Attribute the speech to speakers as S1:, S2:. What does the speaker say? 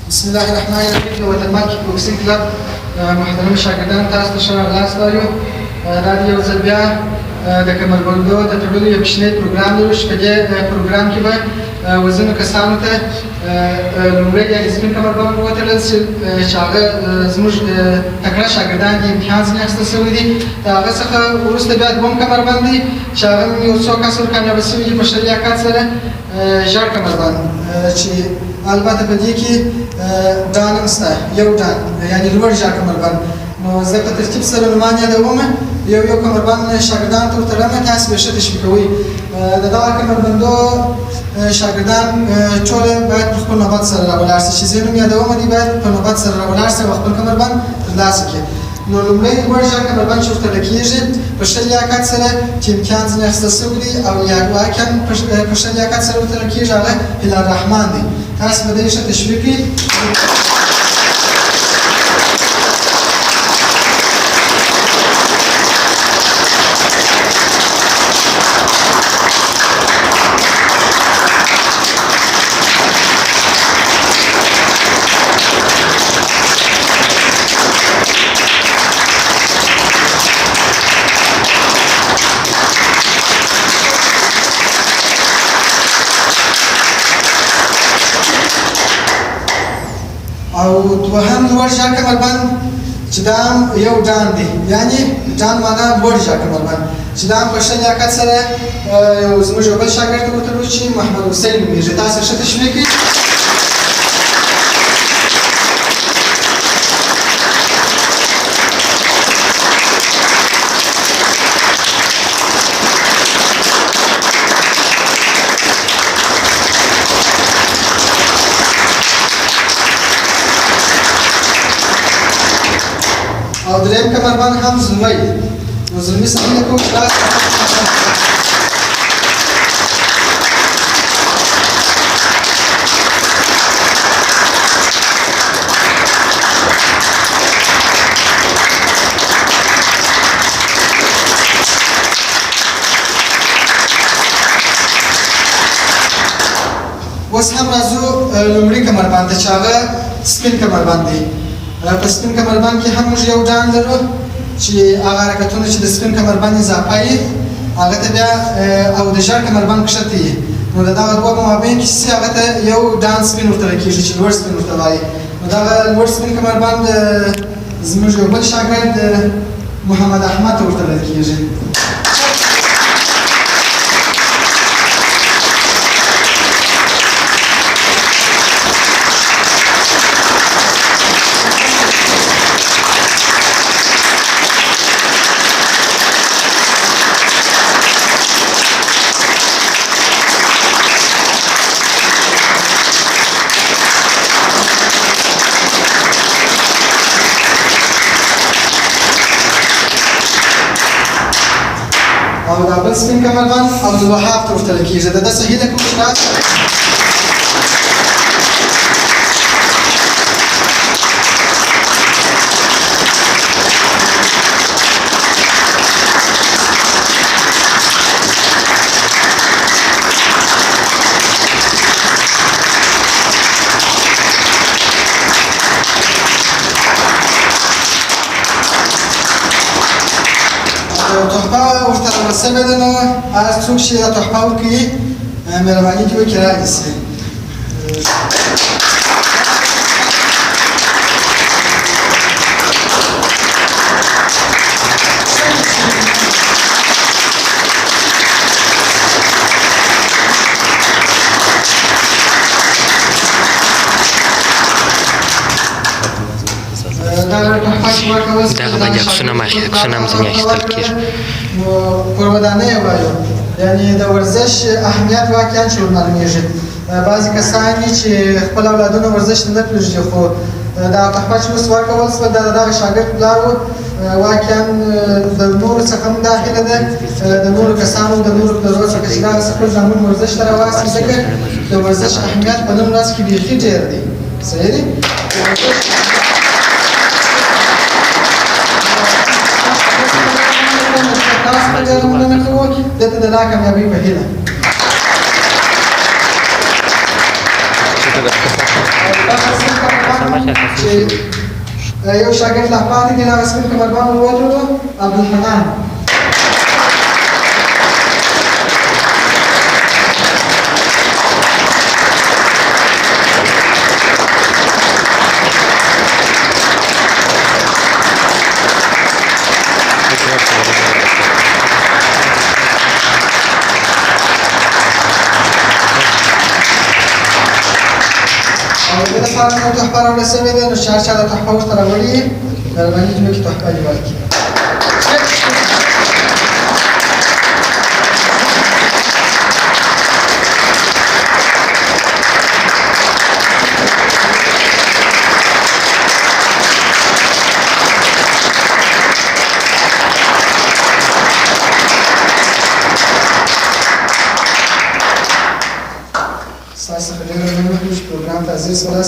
S1: بسم الله الرحمن الرحیم. د وطن ملک بوکسینګ کلب محترم شاګردان، تاسو ته ښه راغلاست وایو. دا د یو ځل بیا د کمربندو د تړلو یو کوچنی پروګرام لرو چې په دې پروګرام کې به وزنو کسانو ته لومړی یعنې سپین کمربند وتړل شي چې هغه زموږ تکړه شاګردان دي، امتحان ځینې اخیستل شوی دي. د هغه څخه وروسته بیا دویم کمربند دی چې هغه یو څو کسان کامیابه شوي دي په ښه لیاقت سره، ژړ کمربند چې البته په دې کې ډان هم شته، یو ډان یعنې لوړ ژړ کمربند. نو زه په ترتیب سره نومان یادومه، یو کمربند شاګردانو ته ورتړمه، تاسې به ښه تشویقوئ. د دغه کمربندو شاګردان ټول باید په خپل نوبت سره راولاړ شي، چې زه یې نوم یادومه دوی باید په نوبت سره راولاړ شي او خپل کمربند ترلاسه کړي. نو لومړی لوړ ژړ کمربند چې ورتړل کېږي په ښه لیاقت سره چې امتحان ځینې اخیستل شوي دي او واقعا په ښه لیاقت سره ورتړل کېږي، هغه هلال رحمان دی. تاسې به دې ښه تشویق کړئ. او دوهم لوړ ژړ کمربند چې دا هم یو ډان دی، یعنې ډان معنا لوړ ژړ کمربند چې دا هم په ښه لیاقت سره زموږ یو بل شاګرد ته ورتړو چې محمد حسین نومېږي. تاسې ښه تشویق کړئ. او دریم کمربند هم زلمی دی. نو زلمي څنګه کوم کلاس اوس هم راځو لومړي کمربند ته چې هغه سپین کمربند دی. په سپین کمربند کې هم موږ یو ډان لرو چې هغه حرکتونه چې د سپین کمربند اضافه یې هغه ته بیا او د ژړ کمربند کښته یې، نو د دغه دوه مابین کې چې هغه ته یو ډان سپین ورتړل کېږي چې لوړ سپین ورته وایي. نو دغه لوړ سپین کمربند زموږ یو بل شاګرد محمد احمد ته ورتړل کېږي. او دا بل سپین کمربند عبدالوهاب ته ورتړل کېږي. د ده څه هیله کوم چې راشي. تحفه ورته راوړل شوې ده، نو هر څوک چې دا تحفه ورکوي مهرباني دې وکړي رانیسي.
S2: دغه باندې عکسونه هم ځینې اخیستل کېږي.
S1: نو پر ودانۍ یې وایو، یعنې د ورزش اهمیت واقعا چې ورمعلومېږي. بعضې کسان دي چې خپل اولادونه ورزش ته نه پرېږدي، خو دغه تحفه چې اوس ورکول شوه دا د دغه شاګرد پلار و. واقعا د نورو څخه هم دا هیله ده د نورو کسانو د نورو پلرو څخه چې دغسې خپل زامن ورزش ته راوستي، ځکه د ورزش اهمیت په نن ورځ کې بیخي ډېر دی. صحیح دی؟ دته د لا کامیابۍ په هیله
S2: مشه
S1: چې یو شاګرد لا پاتې دی هغه سپین کمربند ودرولو عبدالحنان او د لپاره نو تحفه راوړل شوې ده نو چا چا د تحفه ورته راوړي مهرباني زموږ تحفه دې ورکړي ستاسو څخه ډېره مننه کوم چې پروګرام ته حاضر شولاست